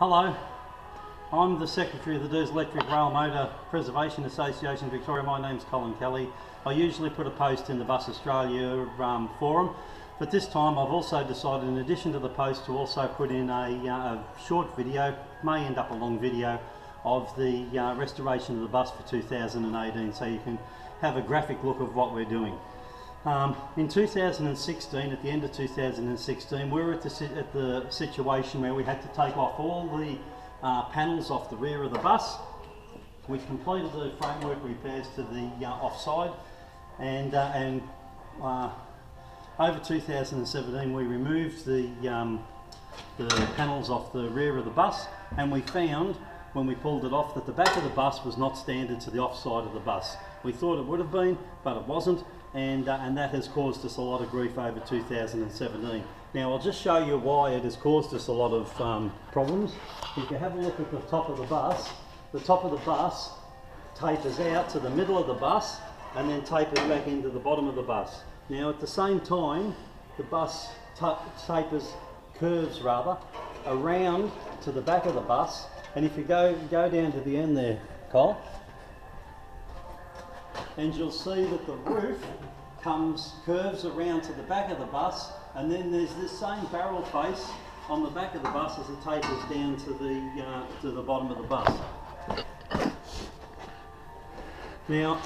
Hello, I'm the Secretary of the Ders Electric Rail Motor Preservation Association Victoria. My name's Colin Kelly. I usually put a post in the Bus Australia forum, but this time I've also decided, in addition to the post, to also put in a short video, may end up a long video, of the restoration of the bus for 2018, so you can have a graphic look of what we're doing. In 2016, at the end of 2016, we were at the situation where we had to take off all the panels off the rear of the bus. We completed the framework repairs to the offside, and over 2017 we removed the panels off the rear of the bus, and we found when we pulled it off that the back of the bus was not standard to the offside of the bus. We thought it would have been, but it wasn't. And that has caused us a lot of grief over 2017. Now I'll just show you why it has caused us a lot of problems. If you have a look at the top of the bus tapers out to the middle of the bus and then tapers back into the bottom of the bus. Now at the same time, the bus curves around to the back of the bus, and if you go down to the end there, Cole, and you'll see that the roof curves around to the back of the bus, and then there's this same barrel face on the back of the bus as it tapers down to the bottom of the bus. Now,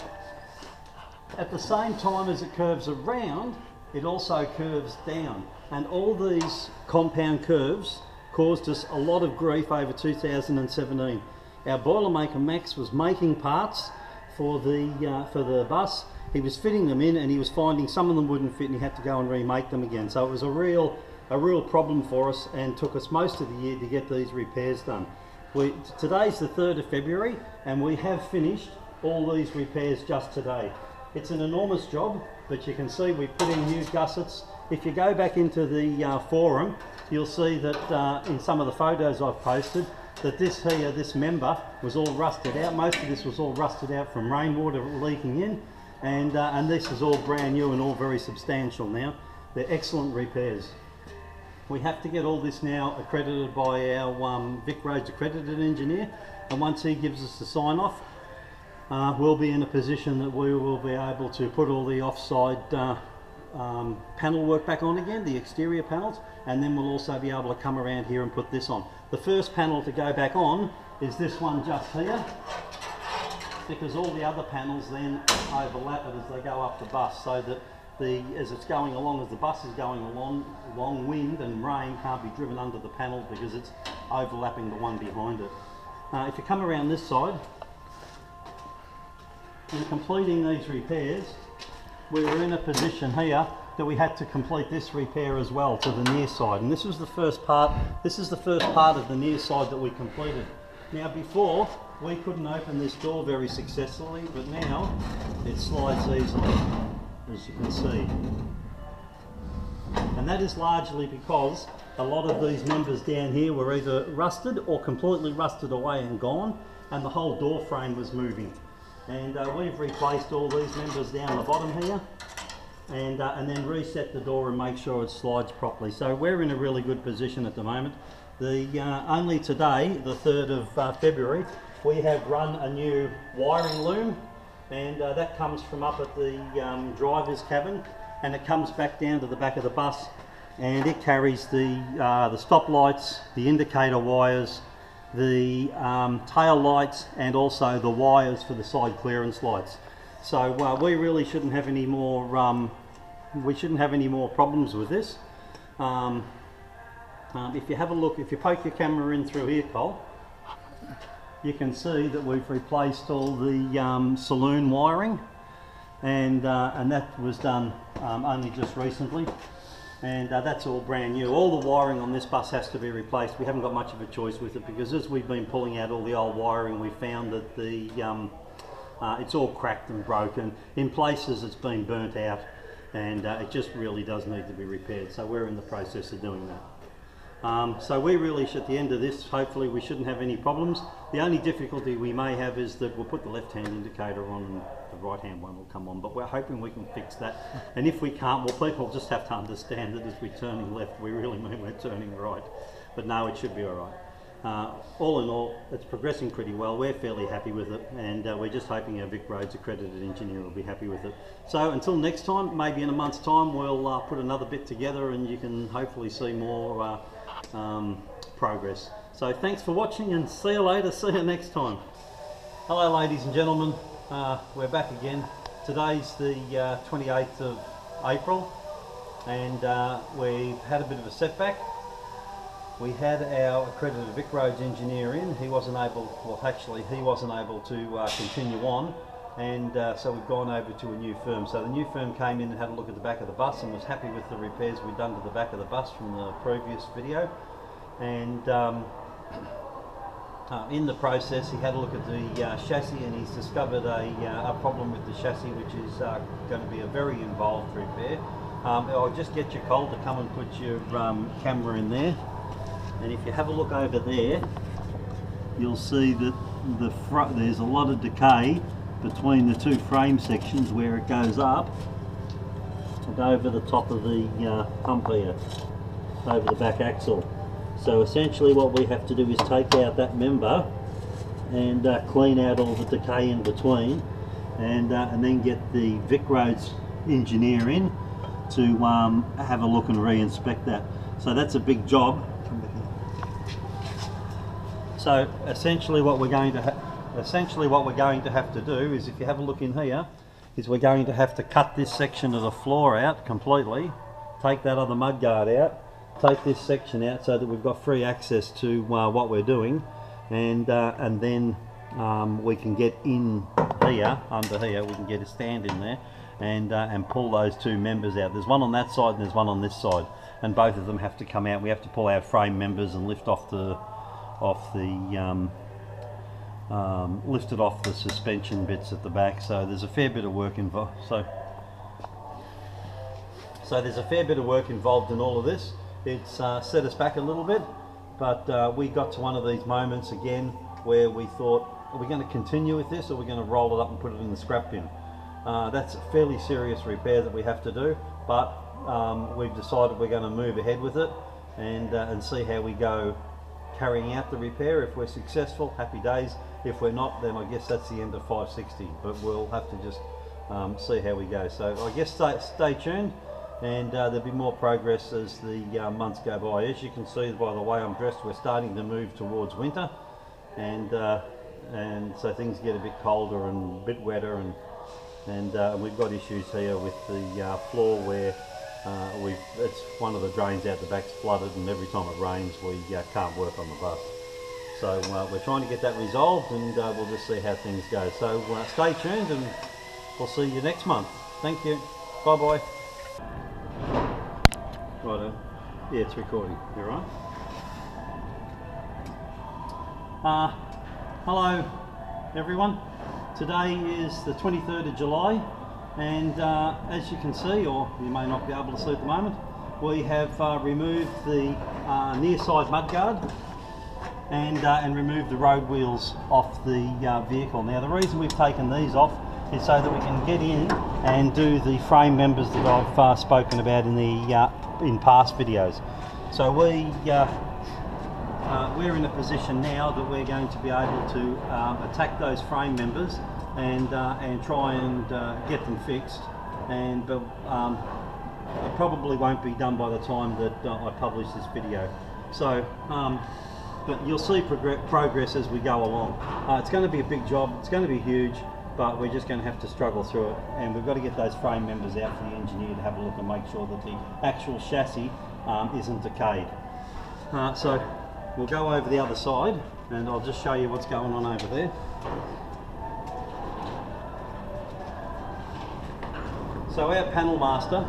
at the same time as it curves around, it also curves down, and all these compound curves caused us a lot of grief over 2017. Our boilermaker Max was making parts for the bus. He was fitting them in, and he was finding some of them wouldn't fit, and he had to go and remake them again. So it was a real problem for us, and took us most of the year to get these repairs done. Today's the 3rd of February, and we have finished all these repairs just today. It's an enormous job, but you can see we put in new gussets. If you go back into the forum, you'll see that in some of the photos I've posted, that this member was all rusted out. Most of this was all rusted out from rainwater leaking in, and this is all brand new and all very substantial now. They're excellent repairs. We have to get all this now accredited by our Vic Roads accredited engineer, and once he gives us the sign off, we'll be in a position that we will be able to put all the offside panel work back on again, the exterior panels, and then we'll also be able to come around here and put this on. The first panel to go back on is this one just here, because all the other panels then overlap it as they go up the bus, so that as it's going along, as the bus is going along, wind and rain can't be driven under the panel because it's overlapping the one behind it. If you come around this side, in completing these repairs, we were in a position here that we had to complete this repair as well to the near side, and this was the first part. This is the first part of the near side that we completed. Now, before we couldn't open this door very successfully, but now it slides easily, as you can see. And that is largely because a lot of these members down here were either rusted or completely rusted away and gone, and the whole door frame was moving. And we've replaced all these members down the bottom here, and then reset the door and make sure it slides properly. So we're in a really good position at the moment. Only today, the 3rd of February, we have run a new wiring loom, and that comes from up at the driver's cabin, and it comes back down to the back of the bus, and it carries the stop lights, the indicator wires, the tail lights, and also the wires for the side clearance lights. So we really shouldn't have any more problems with this. If you have a look, if you poke your camera in through here, Cole, you can see that we've replaced all the saloon wiring, and that was done only just recently. And that's all brand new. All the wiring on this bus has to be replaced. We haven't got much of a choice with it, because as we've been pulling out all the old wiring, we found that it's all cracked and broken. In places it's been burnt out, and it just really does need to be repaired. So we're in the process of doing that. So we really should, at the end of this, hopefully we shouldn't have any problems. The only difficulty we may have is that we'll put the left-hand indicator on and the right-hand one will come on, but we're hoping we can fix that. And if we can't, well, people just have to understand that as we're turning left, we really mean we're turning right. But no, it should be all right. all in all, it's progressing pretty well. We're fairly happy with it, and we're just hoping our Vic Roads accredited engineer will be happy with it. So until next time, maybe in a month's time, we'll put another bit together and you can hopefully see more progress. So thanks for watching and see you later, see you next time. Hello ladies and gentlemen, we're back again. Today's the 28th of April and we've had a bit of a setback. We had our accredited Vic Roads engineer in. He wasn't able, well actually he wasn't able to continue on, and so we've gone over to a new firm. So the new firm came in and had a look at the back of the bus and was happy with the repairs we'd done to the back of the bus from the previous video. And in the process he had a look at the chassis, and he's discovered a problem with the chassis which is going to be a very involved repair. I'll just get you, Cole, to come and put your camera in there. And if you have a look over there, you'll see that there's a lot of decay between the two frame sections where it goes up and over the top of the pump here, over the back axle. So essentially what we have to do is take out that member and clean out all the decay in between, and then get the Vic Roads engineer in to have a look and re-inspect that. So that's a big job. So essentially what we're going to have to do is, if you have a look in here, is we're going to have to cut this section of the floor out completely, take that other mudguard out, take this section out so that we've got free access to what we're doing, and then we can get in here, under here, we can get a stand in there and pull those two members out. There's one on that side and there's one on this side, and both of them have to come out. We have to pull our frame members and lift off lifted off the suspension bits at the back. So there's a fair bit of work involved. So there's a fair bit of work involved in all of this. It's set us back a little bit, but we got to one of these moments again where we thought, are we going to continue with this, or are we going to roll it up and put it in the scrap bin? That's a fairly serious repair that we have to do, but we've decided we're going to move ahead with it and see how we go carrying out the repair. If we're successful, happy days. If we're not, then I guess that's the end of 560, but we'll have to just see how we go. So I guess stay tuned, and there'll be more progress as the months go by. As you can see by the way I'm dressed, we're starting to move towards winter, and so things get a bit colder and a bit wetter, and we've got issues here with the floor where it's one of the drains out the back's flooded, and every time it rains we can't work on the bus. So we're trying to get that resolved, and we'll just see how things go. So stay tuned, and we'll see you next month. Thank you. Bye bye. Righto. Yeah, it's recording. You all right? Hello everyone. Today is the 23rd of July, and as you can see, or you may not be able to see at the moment, we have removed the near side mudguard and removed the road wheels off the vehicle. Now the reason we've taken these off is so that we can get in and do the frame members that I've spoken about in past videos. So we're in a position now that we're going to be able to attack those frame members and try and get them fixed, but it probably won't be done by the time that I publish this video. So but you'll see progress as we go along. It's going to be a big job, it's going to be huge, but we're just going to have to struggle through it, and we've got to get those frame members out for the engineer to have a look and make sure that the actual chassis isn't decayed. So we'll go over the other side and I'll just show you what's going on over there. So our panel master,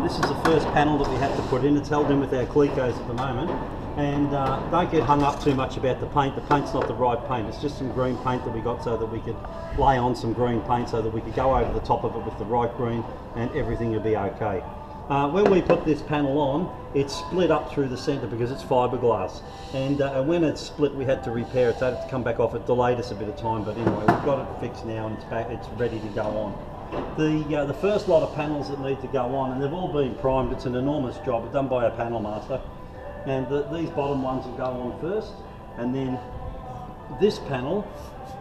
this is the first panel that we have to put in. It's held in with our Clecos at the moment, and don't get hung up too much about the paint. The paint's not the right paint, it's just some green paint that we got so that we could lay on some green paint so that we could go over the top of it with the right green and everything will be okay. When we put this panel on, it's split up through the centre because it's fiberglass, and when it's split we had to repair it, so it had to come back off. It delayed us a bit of time, but anyway, we've got it fixed now and it's back, it's ready to go on. The first lot of panels that need to go on, and they've all been primed, it's an enormous job, it's done by a panel master, and these bottom ones will go on first, and then this panel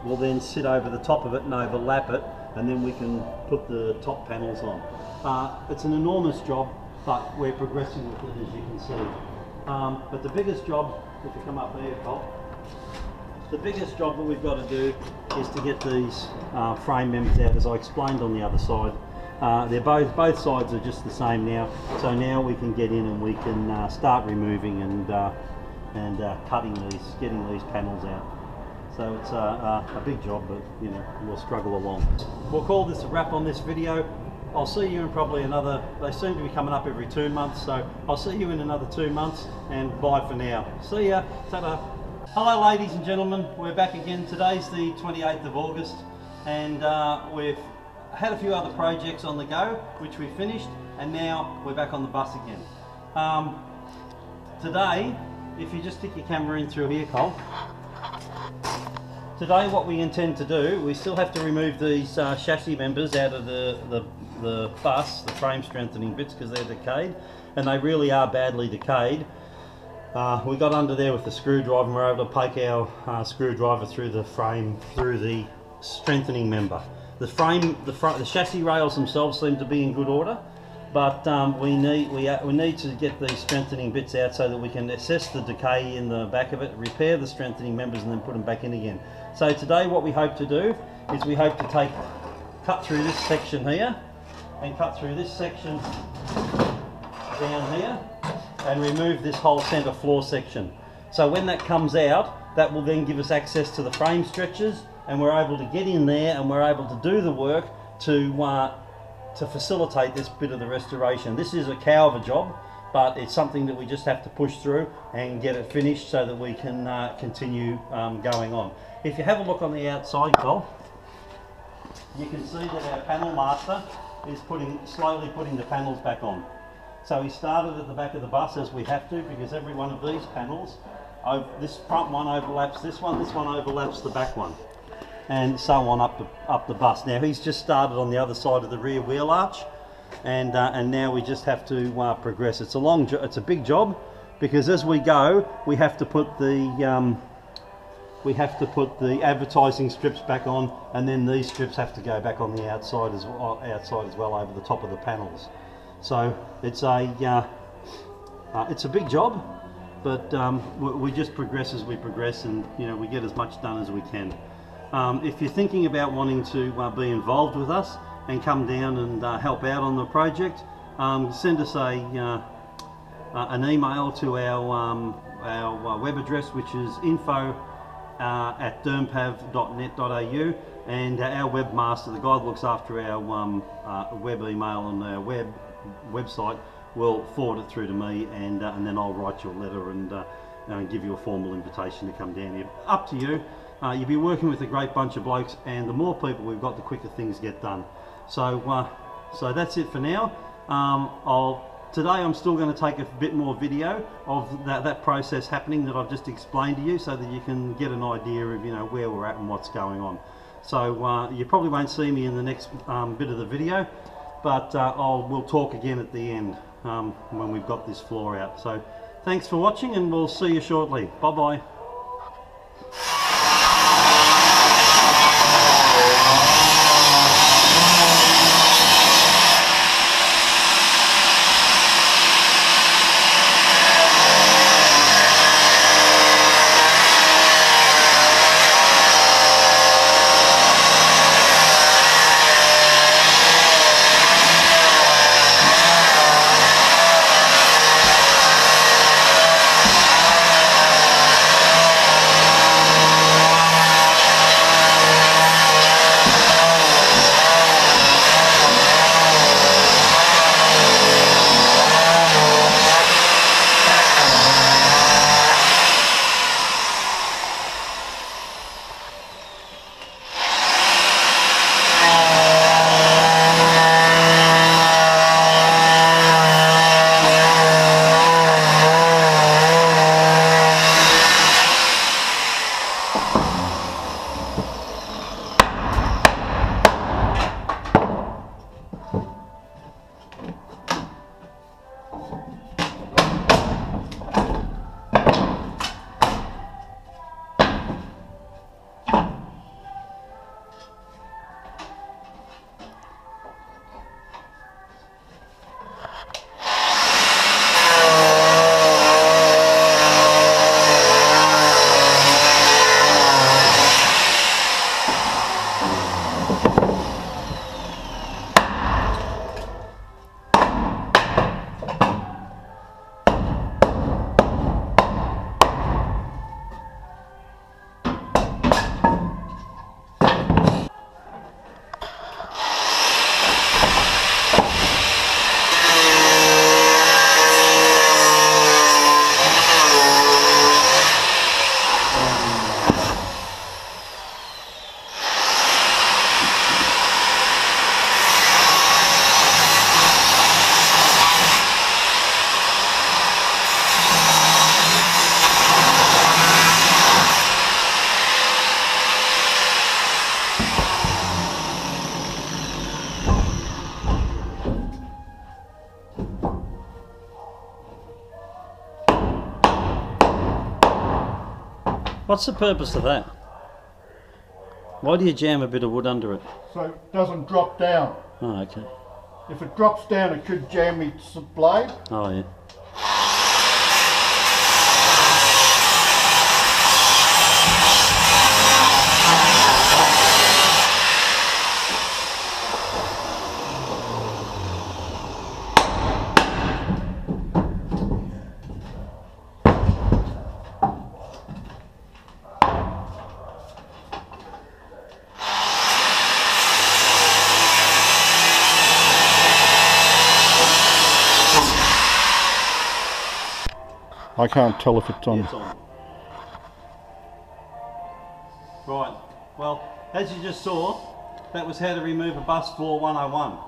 will then sit over the top of it and overlap it, and then we can put the top panels on. It's an enormous job, but we're progressing with it, as you can see. But the biggest job, if you come up there, Cole, the biggest job that we've got to do is to get these frame members out, as I explained on the other side. They're both sides are just the same now, so now we can get in and we can start removing and cutting these, getting these panels out. So it's a big job, but you know, we'll struggle along. We'll call this a wrap on this video. I'll see you in probably another, they seem to be coming up every 2 months, so I'll see you in another 2 months, and bye for now. See ya, ta-da. Hello ladies and gentlemen, we're back again. Today's the 28th of August, and we've had a few other projects on the go, which we finished, and now we're back on the bus again. Today, if you just stick your camera in through here, Cole. Today what we intend to do, we still have to remove these chassis members out of the bus, the frame strengthening bits, because they're decayed, and they really are badly decayed. We got under there with the screwdriver and we're able to poke our screwdriver through the frame, through the strengthening member. The chassis rails themselves seem to be in good order, but we need to get these strengthening bits out so that we can assess the decay in the back of it, repair the strengthening members, and then put them back in again. So today what we hope to do is we hope to cut through this section here and cut through this section down here and remove this whole centre floor section. So when that comes out, that will then give us access to the frame stretchers, and we're able to get in there and we're able to do the work to facilitate this bit of the restoration. This is a cow of a job, but it's something that we just have to push through and get it finished so that we can continue going on. If you have a look on the outside, Cole, you can see that our panel master is slowly putting the panels back on. So he started at the back of the bus, as we have to, because every one of these panels, this front one overlaps this one overlaps the back one, and so on up the bus. Now he's just started on the other side of the rear wheel arch, and now we just have to progress. It's a big job, because as we go, we have to put the advertising strips back on, and then these strips have to go back on the outside as well over the top of the panels. So it's a big job, but we just progress as we progress, and you know, we get as much done as we can. If you're thinking about wanting to be involved with us and come down and help out on the project, send us an email to our web address, which is info@dermpav.net.au, and our webmaster, the guy that looks after our web email and our website, will forward it through to me, and then I'll write you a letter and give you a formal invitation to come down here. Up to you. You'll be working with a great bunch of blokes, and the more people we've got, the quicker things get done. So that's it for now. Today I'm still going to take a bit more video of that process happening that I've just explained to you, so that you can get an idea of, you know, where we're at and what's going on. So you probably won't see me in the next bit of the video, but we'll talk again at the end when we've got this floor out. So thanks for watching, and we'll see you shortly. Bye bye. What's the purpose of that? Why do you jam a bit of wood under it? So it doesn't drop down. Oh, okay. If it drops down, it could jam its blade. Oh, yeah. I can't tell if it's on. It's on. Right, well, as you just saw, that was how to remove a bus floor 101.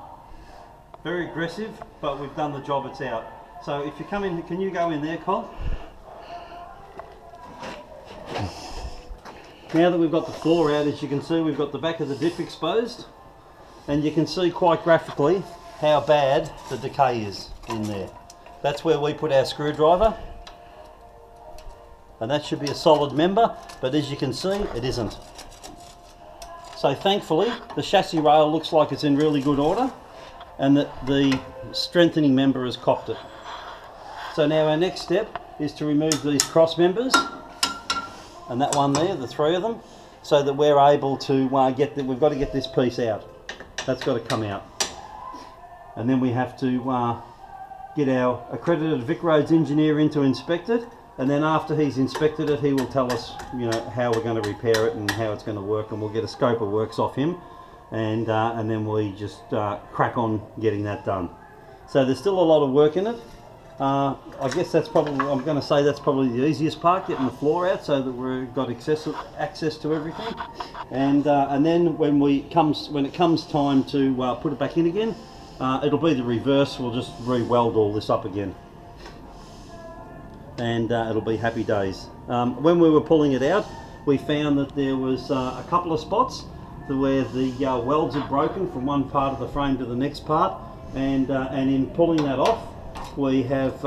Very aggressive, but we've done the job, it's out. So if you come in, can you go in there, Col? Now that we've got the floor out, as you can see, we've got the back of the diff exposed, and you can see quite graphically how bad the decay is in there. That's where we put our screwdriver. And that should be a solid member, but as you can see, it isn't. So thankfully, the chassis rail looks like it's in really good order, and that the strengthening member has copped it. So now our next step is to remove these cross members, and that one there, the three of them, so that we're able to we've got to get this piece out. That's got to come out. And then we have to get our accredited Vic Roads engineer in to inspect it. And then after he's inspected it, he will tell us, you know, how we're going to repair it and how it's going to work, and we'll get a scope of works off him, and then we just crack on getting that done. So there's still a lot of work in it. I guess that's probably, I'm going to say that's probably the easiest part, getting the floor out so that we've got access to everything. And then when it comes time to put it back in again, it'll be the reverse. We'll just re-weld all this up again. And it'll be happy days. When we were pulling it out, we found that there was a couple of spots where the welds had broken from one part of the frame to the next part, and in pulling that off, we have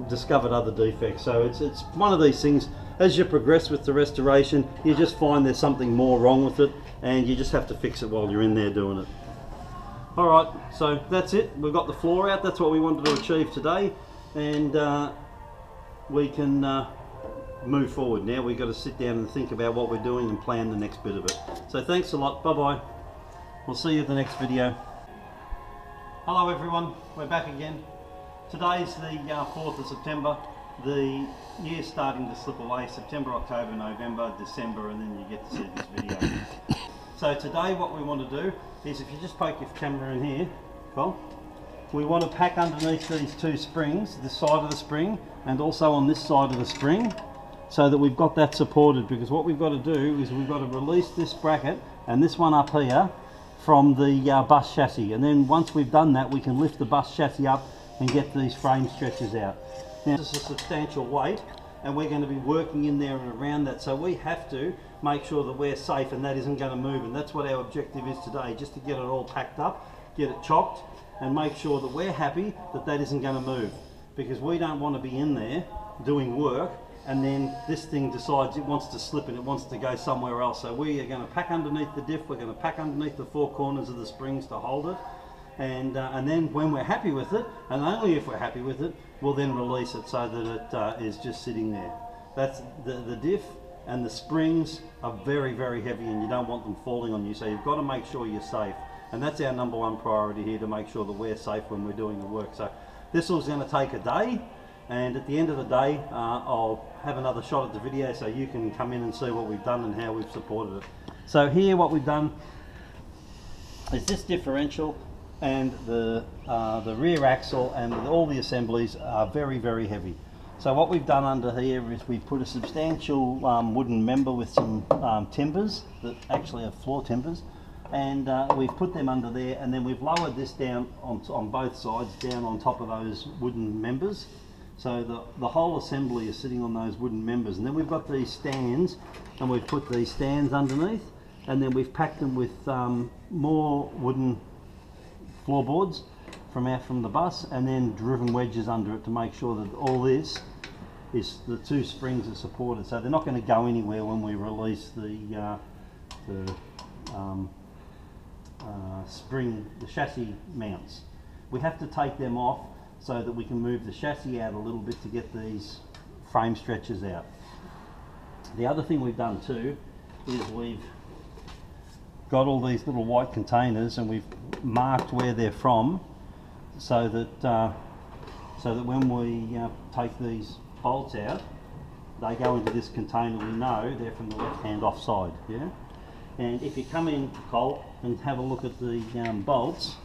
discovered other defects. So it's one of these things, as you progress with the restoration, you just find there's something more wrong with it, and you just have to fix it while you're in there doing it. Alright, so that's it. We've got the floor out. That's what we wanted to achieve today, and we can move forward. Now we've got to sit down and think about what we're doing and plan the next bit of it. So thanks a lot, bye bye. We'll see you in the next video. Hello everyone, we're back again. Today's the 4th of September. The year's starting to slip away. September, October, November, December, and then you get to see this video. So today what we want to do is, if you just poke your camera in here, Col, we want to pack underneath these two springs, this side of the spring and also on this side of the spring, so that we've got that supported, because what we've got to do is we've got to release this bracket and this one up here from the bus chassis, and then once we've done that we can lift the bus chassis up and get these frame stretchers out. Now this is a substantial weight and we're going to be working in there and around that, so we have to make sure that we're safe and that isn't going to move, and that's what our objective is today, just to get it all packed up, get it chocked, and make sure that we're happy that that isn't going to move, because we don't want to be in there doing work and then this thing decides it wants to slip and it wants to go somewhere else. So we are going to pack underneath the diff, we're going to pack underneath the four corners of the springs to hold it, and then when we're happy with it, and only if we're happy with it, we'll then release it so that it is just sitting there. That's the diff and the springs are very, very heavy and you don't want them falling on you, so you've got to make sure you're safe. And that's our number one priority here, to make sure that we're safe when we're doing the work. So this was going to take a day, and at the end of the day I'll have another shot at the video so you can come in and see what we've done and how we've supported it. So here what we've done is this differential and the rear axle and all the assemblies are very, very heavy. So what we've done under here is we've put a substantial wooden member with some timbers that actually are floor timbers, and we've put them under there, and then we've lowered this down on both sides, down on top of those wooden members. So the whole assembly is sitting on those wooden members, and then we've got these stands, and we've put these stands underneath, and then we've packed them with more wooden floorboards from the bus, and then driven wedges under it to make sure that all this is the two springs are supported, so they're not going to go anywhere when we release the chassis mounts. We have to take them off so that we can move the chassis out a little bit to get these frame stretchers out. The other thing we've done too is we've got all these little white containers and we've marked where they're from, so that when we take these bolts out, they go into this container. We know they're from the left hand offside. Yeah. And if you come in, Col, and have a look at the bolts,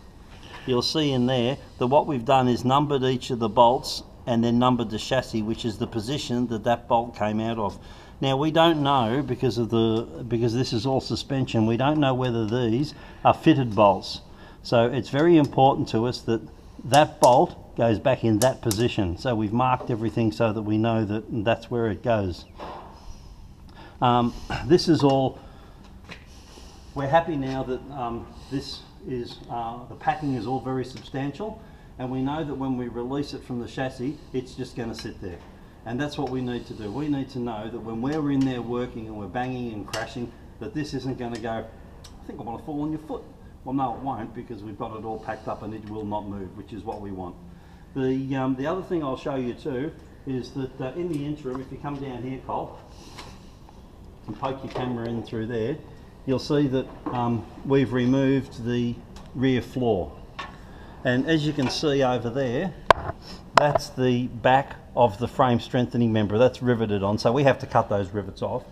you'll see in there that what we've done is numbered each of the bolts and then numbered the chassis, which is the position that that bolt came out of. Now we don't know, because this is all suspension, we don't know whether these are fitted bolts. So it's very important to us that that bolt goes back in that position. So we've marked everything so that we know that that's where it goes. This is all. We're happy now that this is the packing is all very substantial, and we know that when we release it from the chassis, it's just going to sit there. And that's what we need to do. We need to know that when we're in there working and we're banging and crashing, that this isn't going to go, I think I want to fall on your foot. Well, no, it won't, because we've got it all packed up and it will not move, which is what we want. The other thing I'll show you too is that in the interim, if you come down here, Col, and poke your camera in through there, you'll see that we've removed the rear floor. And as you can see over there, that's the back of the frame strengthening member. That's riveted on, so we have to cut those rivets off.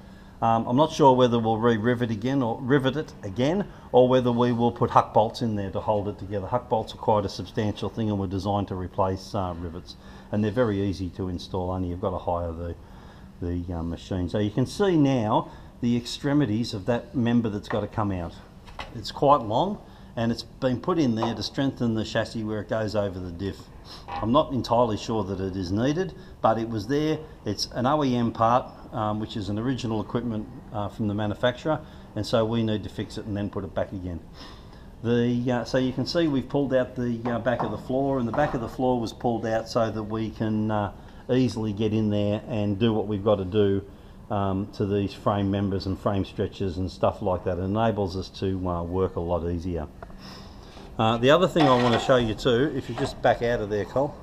I'm not sure whether we'll re-rivet again or rivet it again, or whether we will put huck bolts in there to hold it together. Huck bolts are quite a substantial thing and were designed to replace rivets, and they're very easy to install, only you've got to hire the machine. So you can see now the extremities of that member that's got to come out. It's quite long, and it's been put in there to strengthen the chassis where it goes over the diff. I'm not entirely sure that it is needed, but it was there. It's an OEM part, which is an original equipment from the manufacturer, and so we need to fix it and then put it back again. So you can see we've pulled out the back of the floor, and the back of the floor was pulled out so that we can easily get in there and do what we've got to do to these frame members and frame stretchers and stuff like that. It enables us to work a lot easier. The other thing I want to show you too, if you just back out of there, Col.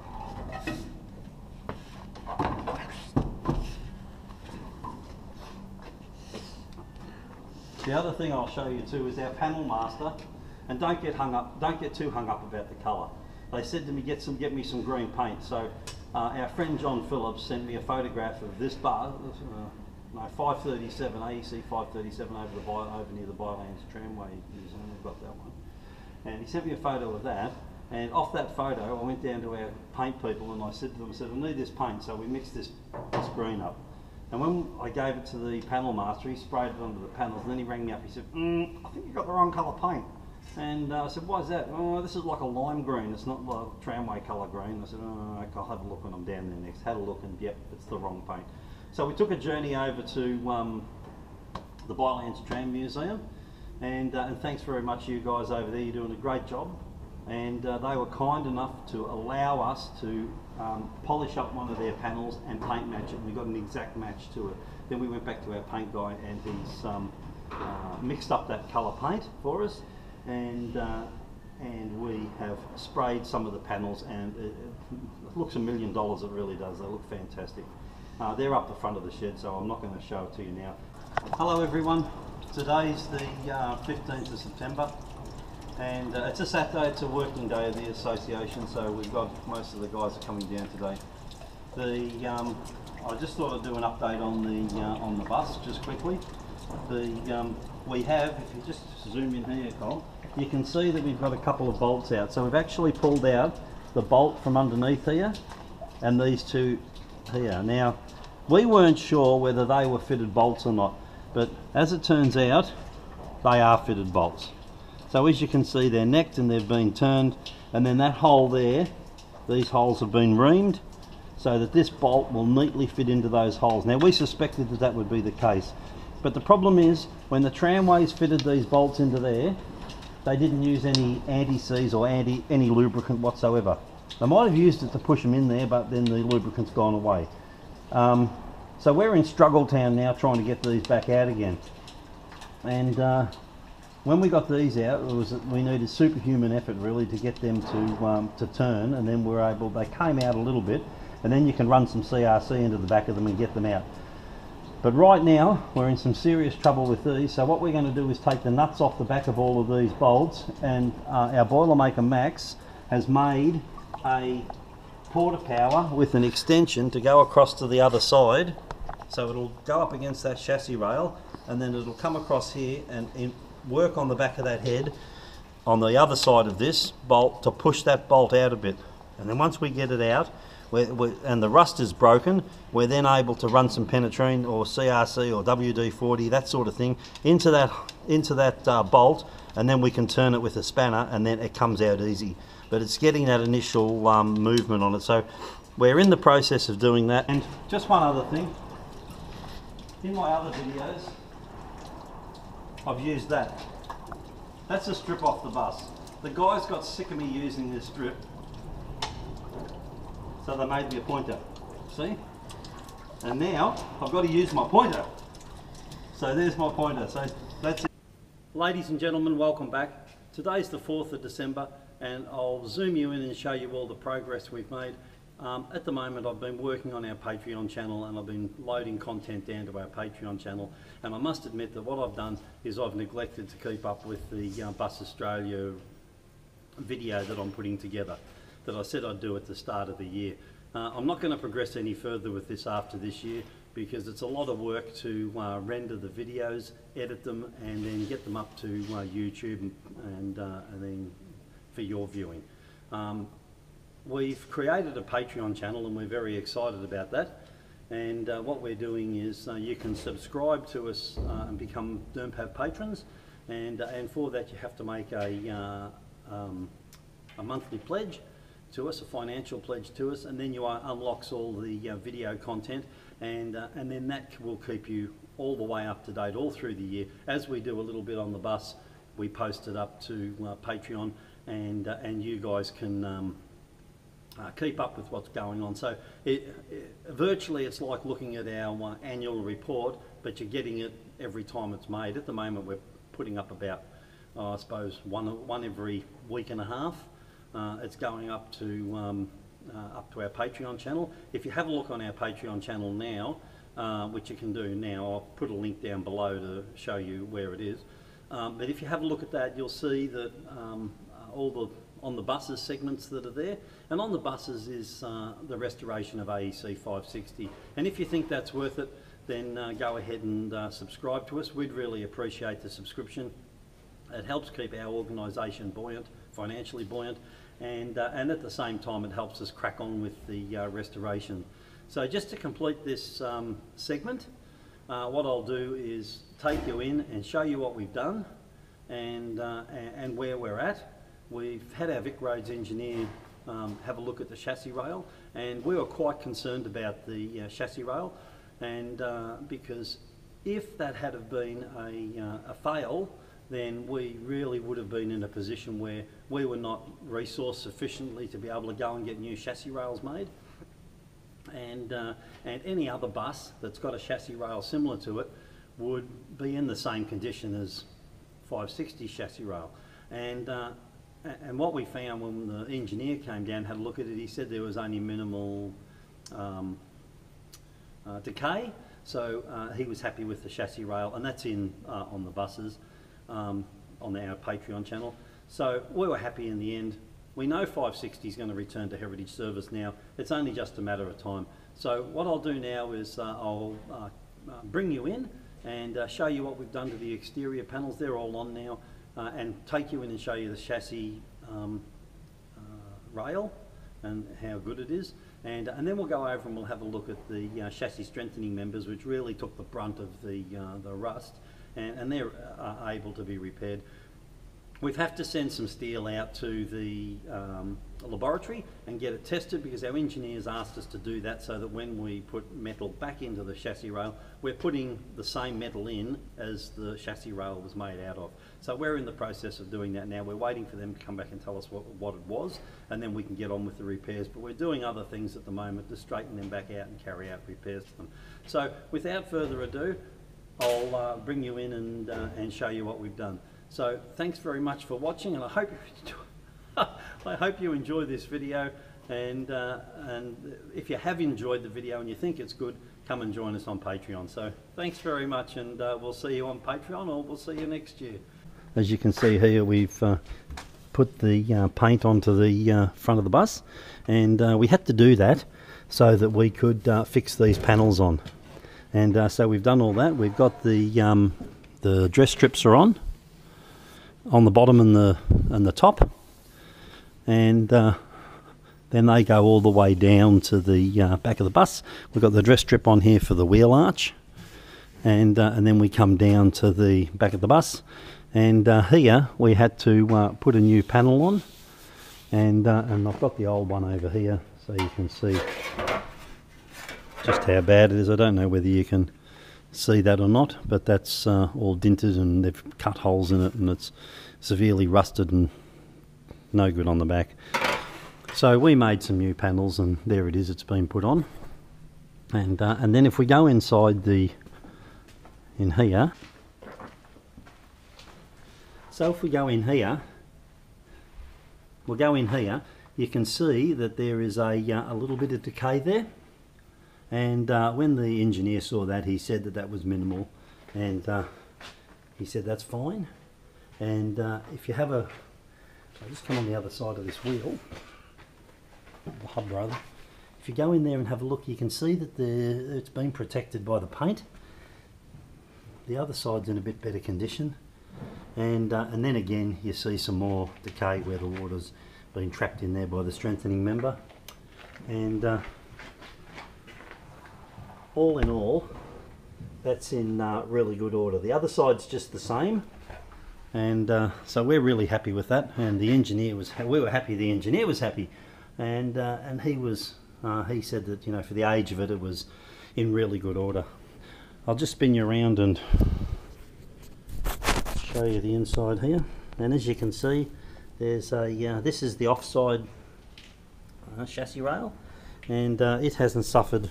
The other thing I'll show you too is our panel master, and don't get too hung up about the colour. They said to me, get me some green paint. So our friend John Phillips sent me a photograph of this bar, 537, AEC 537 over near the Bylands tramway museum. We've got that one. And he sent me a photo of that, and off that photo I went down to our paint people and I said to them, I need this paint, so we mixed this green up. And when I gave it to the panel master, he sprayed it onto the panels, and then he rang me up, he said, I think you got the wrong colour paint. And I said, why is that? Oh, this is like a lime green, it's not like tramway colour green. I said, oh, okay, I'll have a look when I'm down there next. Had a look, and yep, it's the wrong paint. So we took a journey over to the Bylands Tram Museum, and thanks very much you guys over there, you're doing a great job. And they were kind enough to allow us to polish up one of their panels and paint match it. We got an exact match to it. Then we went back to our paint guy, and he's mixed up that colour paint for us, and we have sprayed some of the panels, and it looks $1 million, it really does. They look fantastic. They're up the front of the shed, so I'm not going to show it to you now. Hello everyone, today's the 15th of September, and it's a Saturday. It's a working day of the association, so we've got most of the guys are coming down today. I just thought I'd do an update on the bus just quickly. We have, if you just zoom in here, Col, you can see that we've got a couple of bolts out. So we've actually pulled out the bolt from underneath here and these two here. Now, we weren't sure whether they were fitted bolts or not, but as it turns out, they are fitted bolts. So as you can see, they're necked and they've been turned, and then that hole there, these holes have been reamed so that this bolt will neatly fit into those holes. Now, we suspected that that would be the case, but the problem is when the tramways fitted these bolts into there, they didn't use any anti-seize or any lubricant whatsoever. They might have used it to push them in there, but then the lubricant's gone away. So we're in struggle town now trying to get these back out again. And when we got these out, we needed superhuman effort really to get them to turn, and then they came out a little bit, and then you can run some CRC into the back of them and get them out. But right now we're in some serious trouble with these, so what we're going to do is take the nuts off the back of all of these bolts, and our Boilermaker Max has made a porta power with an extension to go across to the other side, so it'll go up against that chassis rail, and then it'll come across here and work on the back of that head on the other side of this bolt to push that bolt out a bit. And then once we get it out, and the rust is broken, we're then able to run some penetrine or CRC or WD-40, that sort of thing, into that bolt, and then we can turn it with a spanner, and then it comes out easy. But it's getting that initial movement on it, so we're in the process of doing that. And just one other thing, in my other videos I've used that. That's a strip off the bus. The guys got sick of me using this strip, so they made me a pointer, see? And now I've got to use my pointer. So there's my pointer, so that's it. Ladies and gentlemen, welcome back. Today's the 4th of December, and I'll zoom you in and show you all the progress we've made. At the moment I've been working on our Patreon channel, and I've been loading content down to our Patreon channel, and I must admit that what I've done is I've neglected to keep up with the Bus Australia video that I'm putting together, that I said I'd do at the start of the year. I'm not going to progress any further with this after this year, because it's a lot of work to render the videos, edit them, and then get them up to YouTube and then for your viewing. We've created a Patreon channel, and we're very excited about that. And what we're doing is you can subscribe to us and become DERMPAV patrons, and for that you have to make a monthly pledge to us, a financial pledge to us, and then you unlocks all the video content, and then that will keep you all the way up to date all through the year. As we do a little bit on the bus, we post it up to Patreon, and you guys can keep up with what's going on. So virtually it's like looking at our annual report, but you're getting it every time it's made. At the moment we're putting up about, I suppose, one every week and a half. It's going up to our Patreon channel. If you have a look on our Patreon channel now, which you can do now, I'll put a link down below to show you where it is. But if you have a look at that, you'll see that all the on the buses segments that are there, and on the buses is the restoration of AEC 560. And if you think that's worth it, then go ahead and subscribe to us. We'd really appreciate the subscription. It helps keep our organisation buoyant, financially buoyant, and at the same time it helps us crack on with the restoration. So just to complete this segment, what I'll do is take you in and show you what we've done and where we're at. We've had our Vic Roads engineer have a look at the chassis rail, and we were quite concerned about the chassis rail, and because if that had have been a fail, then we really would have been in a position where we were not resourced sufficiently to be able to go and get new chassis rails made. And any other bus that's got a chassis rail similar to it would be in the same condition as 560 chassis rail. And what we found when the engineer came down and had a look at it, he said there was only minimal decay, so he was happy with the chassis rail, and that's in on the buses on our Patreon channel. So we were happy in the end. We know 560 is going to return to heritage service now. It's only just a matter of time. So what I'll do now is I'll bring you in and show you what we've done to the exterior panels. They're all on now. And take you in and show you the chassis rail and how good it is, and then we'll go over and we'll have a look at the chassis strengthening members, which really took the brunt of the rust, and they're able to be repaired. we have to send some steel out to the laboratory and get it tested, because our engineers asked us to do that so that when we put metal back into the chassis rail, we're putting the same metal in as the chassis rail was made out of. So we're in the process of doing that now. We're waiting for them to come back and tell us what it was, and then we can get on with the repairs. But we're doing other things at the moment to straighten them back out and carry out repairs to them. So without further ado, I'll bring you in and show you what we've done. So thanks very much for watching, and I hope you enjoy this video, and if you have enjoyed the video and you think it's good, come and join us on Patreon. So thanks very much, and we'll see you on Patreon, or we'll see you next year. As you can see here, we've put the paint onto the front of the bus, and we had to do that so that we could fix these panels on. And so we've done all that. We've got the dress strips are on the bottom and the top, and then they go all the way down to the back of the bus. We've got the dress strip on here for the wheel arch, and then we come down to the back of the bus, and here we had to put a new panel on, and I've got the old one over here so you can see just how bad it is. I don't know whether you can see that or not, but that's all dinted, and they've cut holes in it, and it's severely rusted and no good on the back. So we made some new panels, and there it is, it's been put on. And then if we go inside in here, so if we go in here, we'll go in here, you can see that there is a little bit of decay there. And when the engineer saw that, he said that was minimal, and he said that's fine. And if you have I'll just come on the other side of this wheel, the hub rather. If you go in there and have a look, you can see that it's been protected by the paint. The other side's in a bit better condition, and then again you see some more decay where the water's been trapped in there by the strengthening member. And all in all, that's in really good order. The other side's just the same, and so we're really happy with that. And the engineer we were happy. The engineer was happy, and he said that, you know, for the age of it, it was in really good order. I'll just spin you around and show you the inside here. And as you can see, there's this is the offside chassis rail, and it hasn't suffered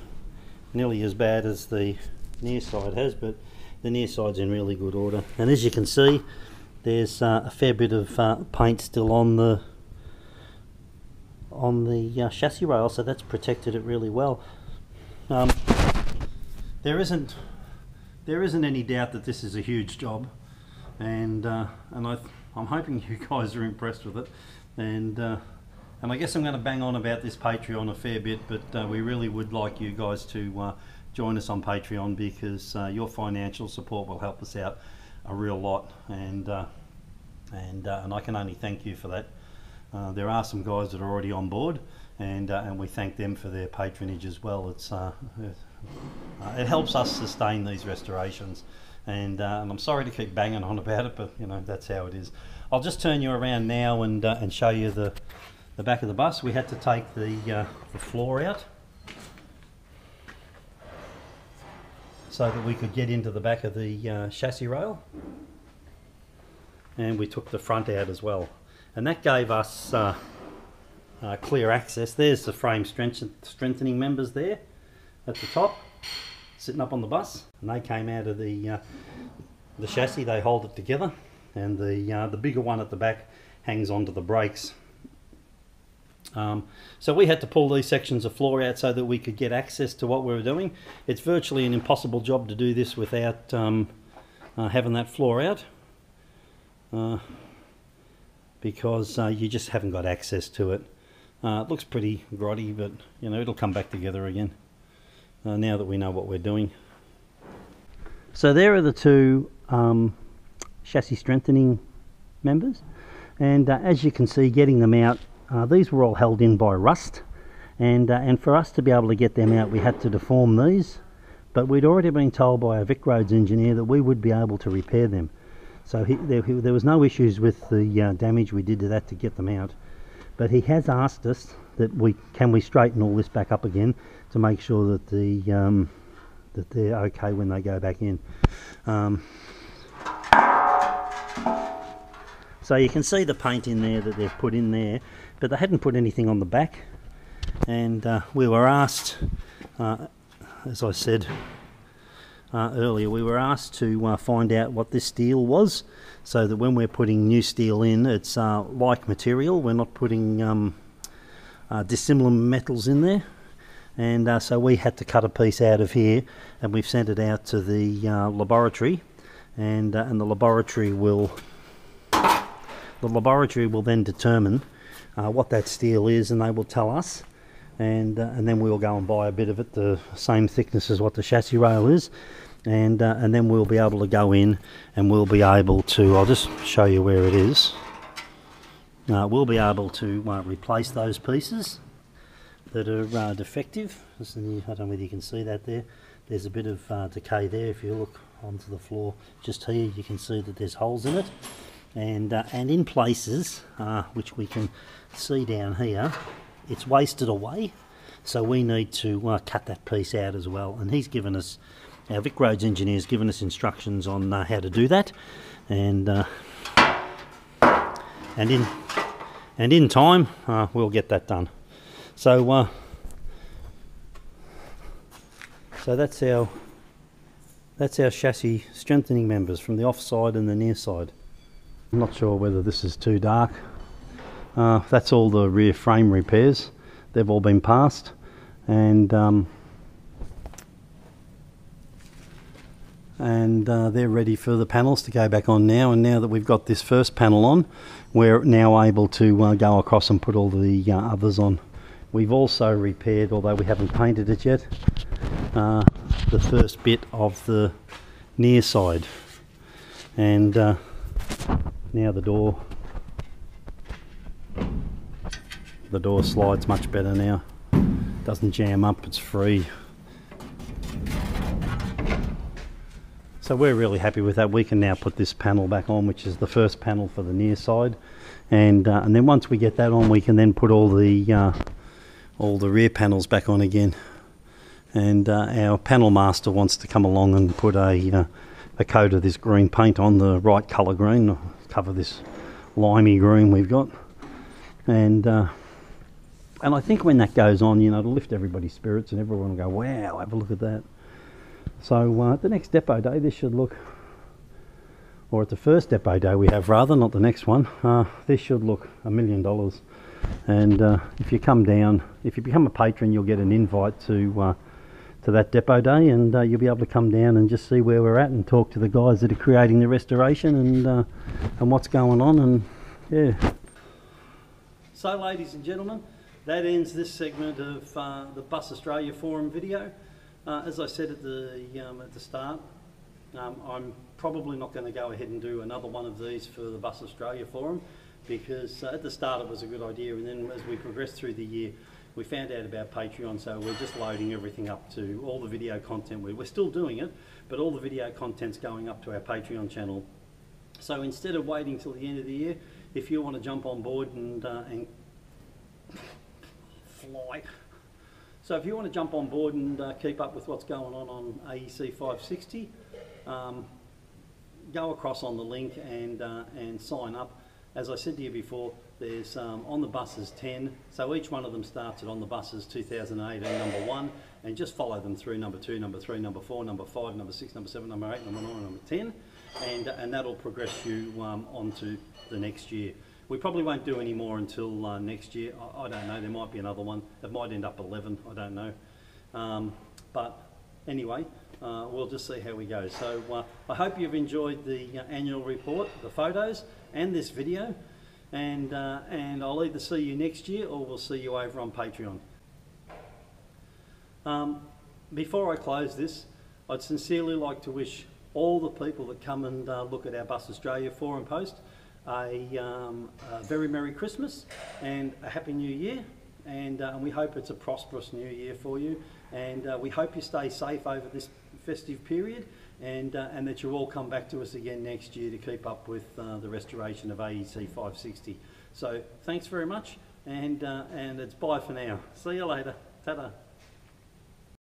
nearly as bad as the near side has, but the near side's in really good order. And as you can see, there's a fair bit of paint still on the chassis rail, so that's protected it really well. There isn't any doubt that this is a huge job, and I'm hoping you guys are impressed with it. And I guess I'm going to bang on about this Patreon a fair bit, but we really would like you guys to join us on Patreon, because your financial support will help us out a real lot, and I can only thank you for that. There are some guys that are already on board, and we thank them for their patronage as well. It helps us sustain these restorations, and I'm sorry to keep banging on about it, but you know, that's how it is. I'll just turn you around now and show you the back of the bus. We had to take the floor out so that we could get into the back of the chassis rail, and we took the front out as well, and that gave us clear access. There's the frame strengthening members there at the top, sitting up on the bus, and they came out of the chassis. They hold it together, and the bigger one at the back hangs onto the brakes. So we had to pull these sections of floor out so that we could get access to what we were doing. It's virtually an impossible job to do this without having that floor out, because you just haven't got access to it. It looks pretty grotty, but you know, it'll come back together again now that we know what we're doing. So there are the two chassis strengthening members, and as you can see, getting them out, these were all held in by rust, and for us to be able to get them out, we had to deform these, but we'd already been told by a Vic Roads engineer that we would be able to repair them. So there was no issues with the damage we did to that to get them out. But he has asked us that can we straighten all this back up again to make sure that that they're okay when they go back in. So you can see the paint in there that they've put in there, but they hadn't put anything on the back. And we were asked, as I said earlier, we were asked to find out what this steel was, so that when we're putting new steel in, it's like material. We're not putting dissimilar metals in there. And so we had to cut a piece out of here, and we've sent it out to the laboratory, and the laboratory will then determine what that steel is, and they will tell us, and then we'll go and buy a bit of it the same thickness as what the chassis rail is, and then we'll be able to go in and we'll be able to, I'll just show you where it is. We'll be able to replace those pieces that are defective. I don't know whether you can see that there. There's a bit of decay there. If you look onto the floor just here, you can see that there's holes in it, and in places which we can see down here, it's wasted away, so we need to cut that piece out as well. And he's given us, our Vic Roads engineer's given us instructions on how to do that, and in time we'll get that done. So that's our chassis strengthening members from the offside and the near side. I'm not sure whether this is too dark. That's all the rear frame repairs. They've all been passed, and they're ready for the panels to go back on now. And now that we've got this first panel on, we're now able to go across and put all the others on. We've also repaired, although we haven't painted it yet, the first bit of the near side, and now the door slides much better now. Doesn't jam up, it's free. So we're really happy with that. We can now put this panel back on, which is the first panel for the near side, and then once we get that on, we can then put all the rear panels back on again. And our panel master wants to come along and put a coat of this green paint on, the right colour green, cover this limey green we've got, and I think when that goes on, you know, it'll lift everybody's spirits and everyone will go, wow, have a look at that. So at the next depot day, this should look, or at the first depot day we have rather, not the next one, this should look $1 million. And if you come down, if you become a patron, you'll get an invite to that depot day, and you'll be able to come down and just see where we're at and talk to the guys that are creating the restoration and what's going on, and yeah. So ladies and gentlemen, that ends this segment of the Bus Australia Forum video. As I said at the start, I'm probably not going to go ahead and do another one of these for the Bus Australia Forum, because at the start it was a good idea, and then as we progressed through the year we found out about Patreon, so we're just loading everything up to all the video content. We're still doing it, but all the video content's going up to our Patreon channel. So instead of waiting till the end of the year, if you want to jump on board and fly. So if you want to jump on board and keep up with what's going on AEC 560, go across on the link and sign up. As I said to you before, there's on the buses 10, so each one of them starts at on the buses 2018 number 1, and just follow them through number 2, number 3, number 4, number 5, number 6, number 7, number 8, number 9, number 10, and that'll progress you onto the next year. We probably won't do any more until next year. I don't know, there might be another one. It might end up 11, I don't know. But anyway, we'll just see how we go. So I hope you've enjoyed the annual report, the photos, and this video. And I'll either see you next year or we'll see you over on Patreon. Before I close this, I'd sincerely like to wish all the people that come and look at our Bus Australia Forum post a very Merry Christmas and a Happy New Year, and we hope it's a prosperous New Year for you, and we hope you stay safe over this festive period, and that you'll all come back to us again next year to keep up with the restoration of AEC 560. So thanks very much, and it's bye for now. See you later. Ta-da.